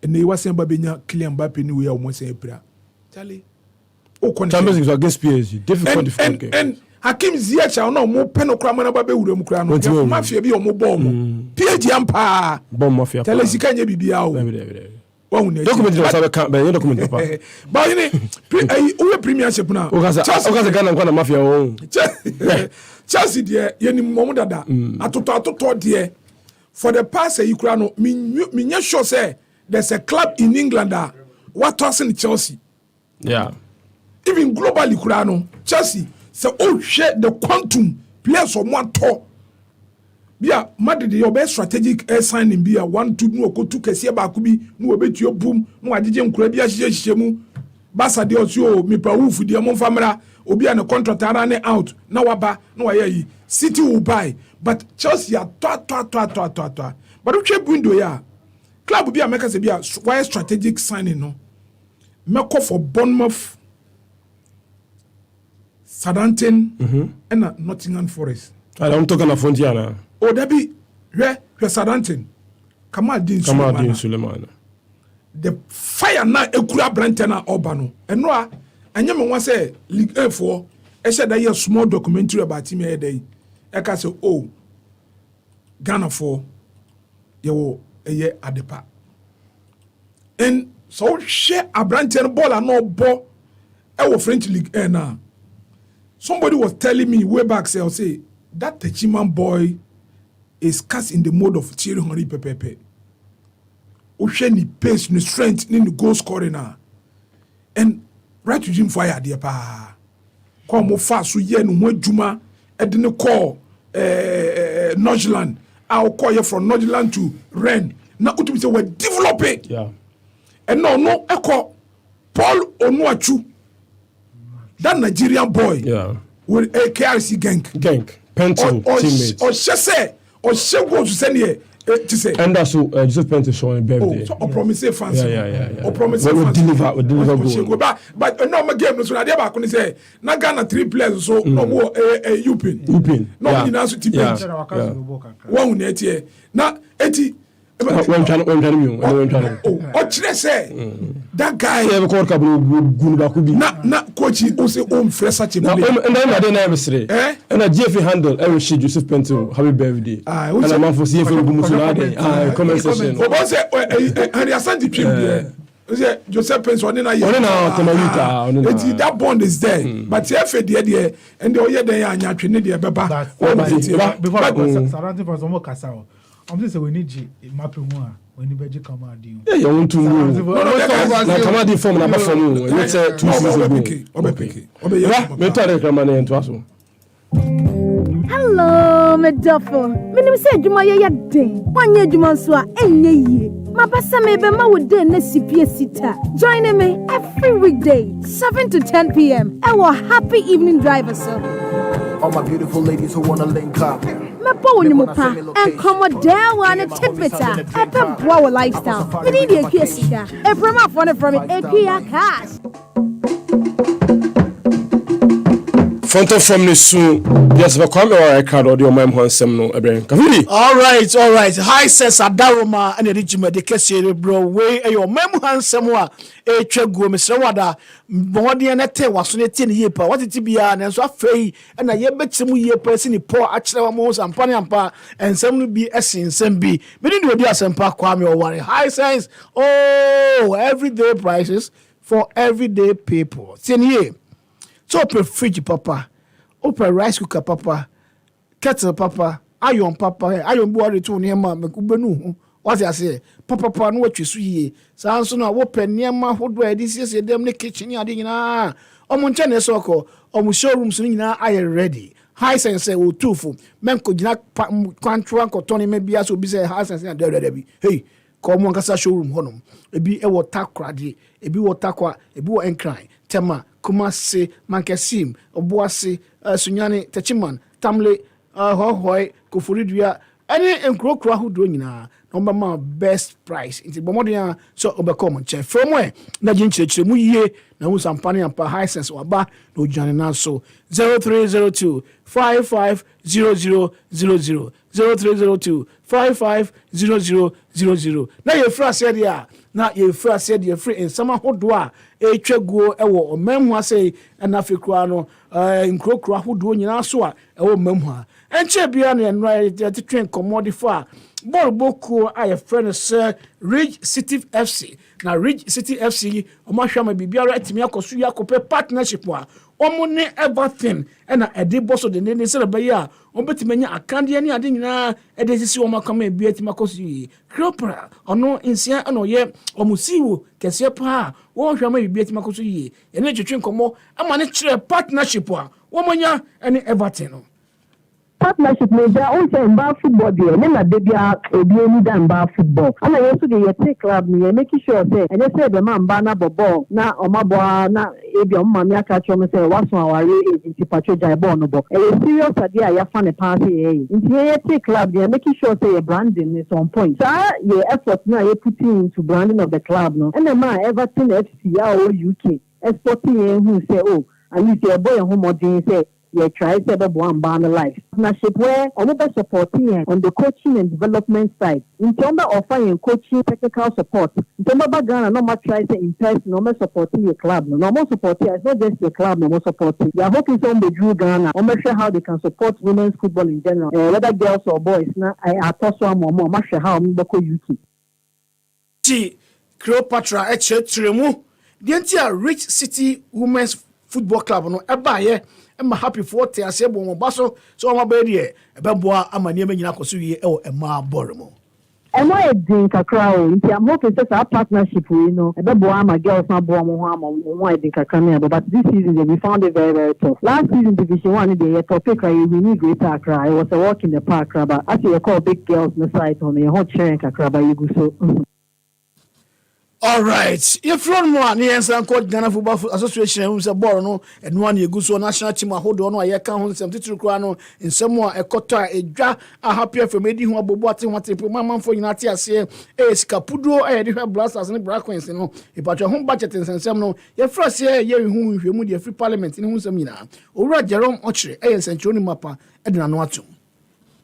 enei wa semba benya Kylian Mbappe ni we o mo se epra Charlie o Champions League against PSG difficult game and Hakim Ziyech no mo peno kra mana ba be wura mu kra no mafia bi o mo ball mo PSG ampa bomb mafia tele sika nya bibia o document was have camp be document papa but you know we premiership na Okaza Ghana kwa na mafia o Chelsea there ye ni mom dada atoto there for the past you kura no me sure say there's a club in England what tossing Chelsea even globally kura no Chelsea say share the quantum players of one top bia Madrid your best strategic air signing bia 1-2 no ko 2 kese ba ko bi no obetuo boom no agege nkura bia hihye mu Barca de osio mi pa woof de mo famra obi an contract ara ne out na waba na waya yi City will buy but Chelsea are to but we window ya club bia make say bia why strategic signing no make for Bournemouth, Southampton and Nottingham Forest. I'm talking about Fontiana. Oh, that be where Southampton. Kamal Din Suleiman. the fire na ekura brantena obano eno a anya me wan say League A for e said that a small documentary about him here day e ka say oh Ghana for yewo eye adepa and so share a brantena ball and no ball e wo French League A na somebody was telling me way back say that Techiman boy is cast in the mode of Thierry Henry Pepe. Osheni pace, ni strength, ni goal scoring na. And right to Jim fire there pa. Kwa mo fa so ye no adwuma e de ne call Nordland. I'll call you from Nordland to Rennes. Na utumi say we develop it. Yeah. And no echo Paul Onuachu. That Nigerian boy. Yeah. With a KRC gang. Penton teammates. Or Shese or She go to send here to say. And that's Joseph Penton showing birthday. Oh, so promise fans. Yeah. Or promise we fans. We deliver goal. But no more game. So I never can say. Na Ghana 3 players so no more Upin. No, you know so team. One net here. Na eti. When trying that guy na coach o say o fresh such a and then never say and a GF handle every shit Joseph Penton happy birthday and a man for see for gumusu comment section o say and ya send the trip there say Joseph Penton na that bond is there but if there and the oye there anya twene there beba before surrounding for some kasa I'm just saying we need mapping one when you beji come out deal. Yeah, you want to na come out form na ba form. Let's say 2 seasons ago. Yeah, me tell the man into aso. Hello, Medofo. Me nim say adwuma ye den. Wanye adwuma so a enye yie. Mabasa me be ma wo den na sipie sita. Join me every weekday 7 to 10 p.m. Our happy evening driver sir. All my beautiful ladies who wanna link up. Mepo wonimupa and commodore one tidbita. Epe boa lifestyle. Me need the kiesika. E prema phone from it ekia cash. Fonto from the soon. Yes, but come or I card or your mom wants some no Abraham. All right. Hi says Adaroma and the regime de Kessere bro way your mem handsome wa a chego Mr. Wada body and a te was on a 10 year pa what it be and so afraid and a year bet some year person poor actually most and panampa and some will be essence and be many do dia sempa kwame or worry high sense everyday prices for everyday people 10 year. So open fridge papa, open rice cooker papa, kettle papa, iron papa, iron board to near ma mekubenu. What I say, papa no what you see. So no open near ma hot this is a damn kitchen yadina. Omonchane soko, showroom swingina I ready. High sense say tufu. Men could not quantrank or Tony maybe as will be say high sense and debbie. Hey, come on kasa showroom honum. E be a water cradi, e be water qua, e be encrying. Tema Kumasi Mankesim Obuasi Sunyani Techiman Tamle Hohoi Kufuridua any encrocra who doing na number my best price into Bomodia so overcome check from where Najin Chemu ye na usampani and pa high sense or ba no janina so 0302 550000 0302 550000 na your first said ya na your first said you're free in summer hodwa etwaguo ewo omemhu ase na afekura no nkrokro ahodo nyina so a ewo memhu a enche bia na enra tetwen commodify ball boku aye friend sir Ridge City FC na Ridge City FC omahwama bibiara atimi akoso yakope partnership a omune everything na edeboso de ne se be ya obetimanya akande ani ade nyina edesisi omakama bia atimi akoso yi kropra ono insia na oye omusiwo kese pa wo hwama bibia atimi akoso yi ene twetwen komo ama ne kire partnership a womanya ene everything no partnership measure on say mba football there na debia obi eni da mba football ana yesu de yete club ni make sure say and say the man mba na bobo na omabo na ebi omma mi aka cho me say waso aware agency patcho jai ball no bo e serious idea ya fa ne pass e nti yete club there make sure say your branding is on point so your effort na you put into branding of the club no and the man Everton FC ya o UK exporting who say oh and you say boy who modern say you try to be one band life. Partnership where I'm supporting on the coaching and development side. In terms of offering coaching technical support, in terms of Ghana, no more try to in person, no more supporting your club, no more supporting. It's not just your club, no more supporting. They are hoping some the Drew Ghana. I'm not sure how they can support women's football in general, whether girls or boys. Now I toss one more. I'm not sure how I'm going to use it. Cleopatra Tremu. The entire Rich City Women's Football Club no eba ye am happy for te ase bo mo baso so ma ba die e be boa amane ma nyina koso ye e o ema boremo. And why a drink a crowd? I'm hoping that our partnership, we know. A baby, my girls, my boy, why drink a crowd? But this season, we found it very, very tough. Last season, Division 1, the topic, we need greater crowd. It was a walk in the park, but as you call big girls on the side on the hot sharing a crowd, you go so. All right. If you want more, yes, I'm called Ghana Football Association, who's a born, and one you go so national team, I hold on, I can't some title crown in somewhere a quarter, a jar, a happier for me, who are boating what they put my man for United, I say, is Capudo, I have blasters and Brackens, you know, about your home budget and some no, your first year, whom you move your free parliament in whose amina, or Jerome Ochre, a Century Mappa, Edna Noatum.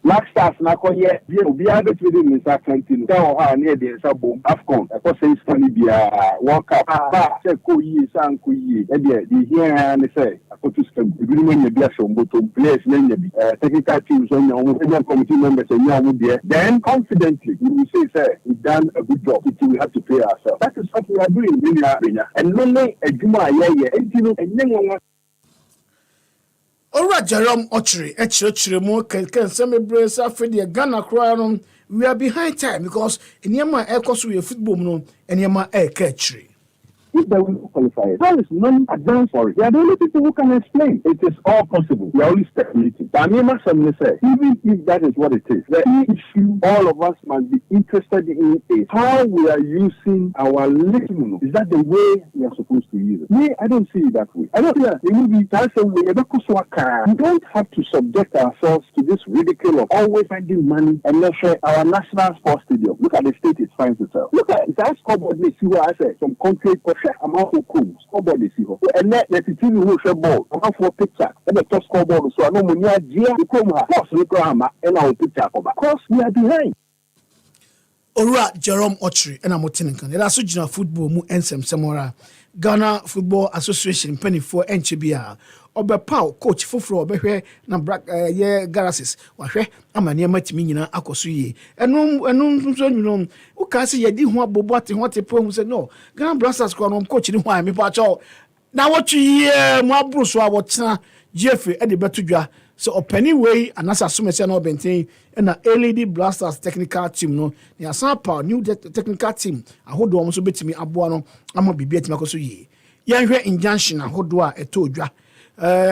Black Stars na koye bi abet with in South Continent tell her near the sabo Afcon e ko say study bia World Cup ba say ko yi san ko yi e de the here and say akotu scam bi ni mo bia so mboto players na nya bi technical teams on your committee members and you there then confidently we will say we done a good job we have to pay ourselves. That is what we are doing in Brenya and no ejuma ye entino enyenwa. Ora Jerome Ochre, Echre mo can semi brace after the Ghana crown. We are behind time because in Yama air course we football no and Yama air catchery. If they will qualify, there is none advance for it. They are the only people who can explain. It is all possible. We are only speculating. Even if that is what it is, the issue all of us must be interested in is how we are using our little. Is that the way we are supposed to use it? Me, I don't see it that way. I don't see that. It will be we don't have to subject ourselves to this ridicule of always finding money and measure our national sports stadium. Look at the state it's trying to sell. Look at that scoreboard. They see what I said. Some concrete. Amount of cool scoreboard is here. And let the team who share ball. I have for picture. And the top scoreboard. So I know when you are dear, you come here. Plus, look at and our picture. Because we are behind. Ora Jerome Ochre and I'm Motininkan. There are so football mu ensem samora. Ghana Football Association penny for NCBA. Obepaw coach foforo obehwe na ye garasis wahwe amane matimi nyina akoso yi enu so nyino wo ka se ye di ho aboboate ho te po hu se no Ghana Blasters ko no coach ni ho a me pa cho na wo twi mo aburu so a wo tena GFA e de betudwa so opani way anasa somese na obenten na LED Blasters technical team no ni asampa new technical team ahodo mo so betimi aboa no ama bibia timi akoso yi ye hwe injunction ahodo a etodwa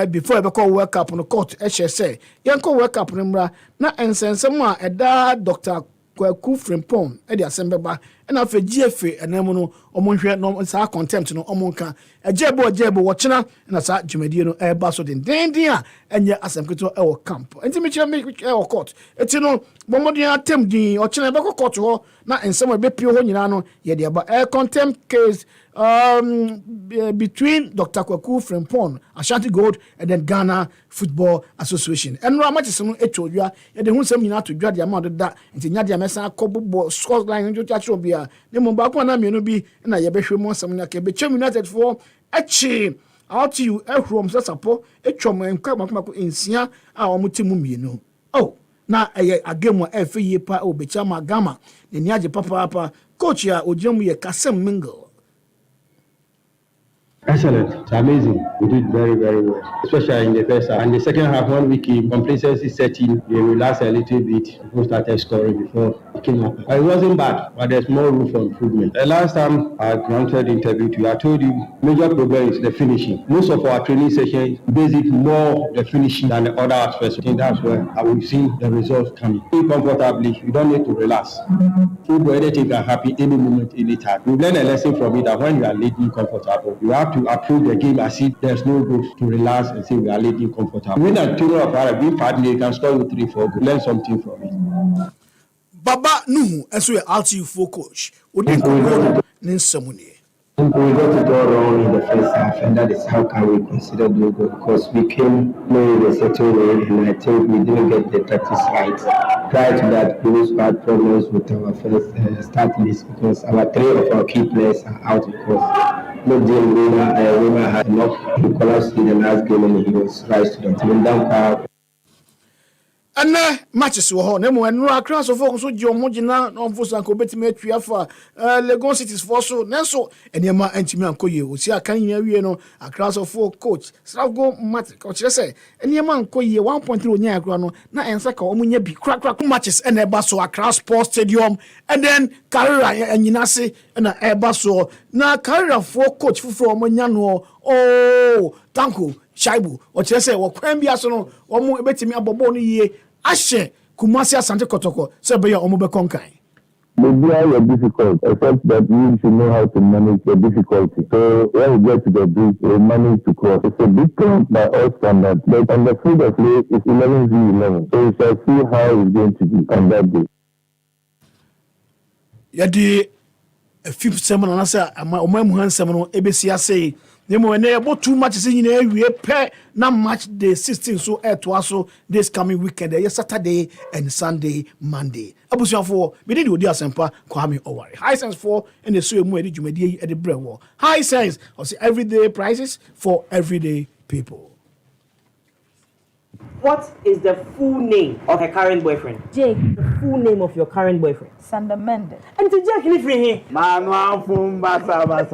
before I call work up on the court, HSA, Yanko work up number, not and send someone a Dr. Kwaku Frimpong, Eddie Assembaba, and after GFA and Nemono, Omonshire, no, it's our contempt, no, Omonka, a jebo watching, and a sa Jimediano, air basso in Dandia, and your Assembly our camp. And to make our court. It's no Bomodia Temdi or Chinabako court, or not in some way, Pio Honano, yet about air contempt case. Between Dr. Kwaku Frimpong, Ashanti Gold, and then Ghana Football Association. And no much is someone told you, and then who's something to judge the amount of that, and to Nadia Messa, Cobo, Scotland, and Jachobia, the Mombakwana Minubi, and I have more something like a Bechem United for a chain. Out to you, a room, Sasapo, a chum, and Kamako in Sia, our Mutimum, oh, now a game where every year pa or Bechama Gamma, the Nyaji Papa, coach ya, or Jomi, a Kasem Mingle. Excellent. It's amazing. We did very, very well, especially in the first half. And the second half, when we came, complacency set in, we relaxed a little bit. People started scoring before it came up. It wasn't bad, but there's more room for improvement. The last time I granted interview to you, I told you major problem is the finishing. Most of our training sessions basic more the finishing than the other aspects. I think that's where we've seen the results coming. Comfortably, you don't need to relax. Football, anything can happen any moment, any time. We've learned a lesson from it that when you are leading comfortable, you have to approach the game as if there's no goals to relax and say we are leading comfortable. When a tournament of our being partner, you can score with 3-4 goals. Learn something from it. Baba Nuhu, as we are RTU4 coach, would you go Ninsamuni? We got it all wrong in the first half, and that is how can we consider those goals, because we came playing a certain way, and I think we didn't get the tactics right. Prior to that, we also had problems with our first start list because three of our key players are out because Roma had enough to collapse in the last game and he was right to the team down power. And matches were on. And no across of folks who John Mojina on Fusanko Betime Triafa, Legon Cities for so, Nelso, and Yama and Chimanko, who see a can you know across of 4 coach, Slavgo Mat, coach, say, and Yaman Koye 1.3 Niagrano, na and Saka, Omunya be crack matches and a basso across Sports Stadium, and then Carrera and Yinase and a Airbasso. Now Carrera 4 coach from Monyano, oh, Tanko, Shaibu, or Chese, or Quambia Sono, or more betting me a boboni. Ashe Kumasi Asante Kotoko Sebeya Omube Konkai. The BI are difficult, except that we should know how to manage the difficulty. So when we get to the bridge, we manage to cross. It's a big club by all standards, but on the field of play, it's 11v11. So we shall see how it's going to be on that day. Yadi a fifth sermon and I say, my Omamuhan sermon, ABC say. Nemo when about 2 matches in a we pair now match day 16 so air to also this coming weekend Saturday and Sunday Monday. Abusian for we did with the Asempa Kwame Owari. High sense for and the so mu edumedi at the brew. High sense of everyday prices for everyday people. What is the full name of her current boyfriend? Jake. The full name of your current boyfriend? Sander Mendes. And to Jake, leave him. Manuel Fumbasa.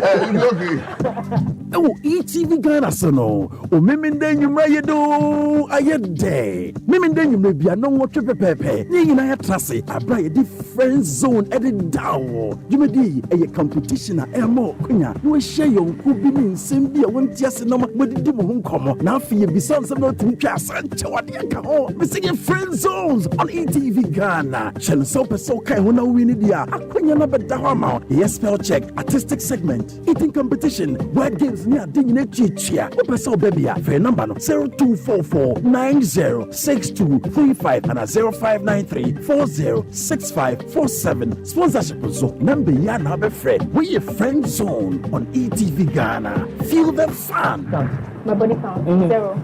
Oh, ETV Ghana sono. O memende nyumra yedo ayede. Memende nyumra bia no wo pepepe. Ni na ya trase abra ye different zone edit down. Jumedi eye competition a emo kunya. No share yon ku bi ni nsem bia wonti ase no modidi mo ho nkomo. Na afi ye bisa nsem no timi twa sanche wade aka ho. Me say friend zones on ETV Ghana. Chen so peso kai ho na wini dia. Akunya na beda ho ma. Yes, spell check, artistic segment, eating competition, word games near Dingine Chichia. Opeso Babia, for number 0244 906235 and 0593 406547. Sponsorship so number Yana be friend. We a friend zone on ETV Ghana. Feel the fun. My body count 0.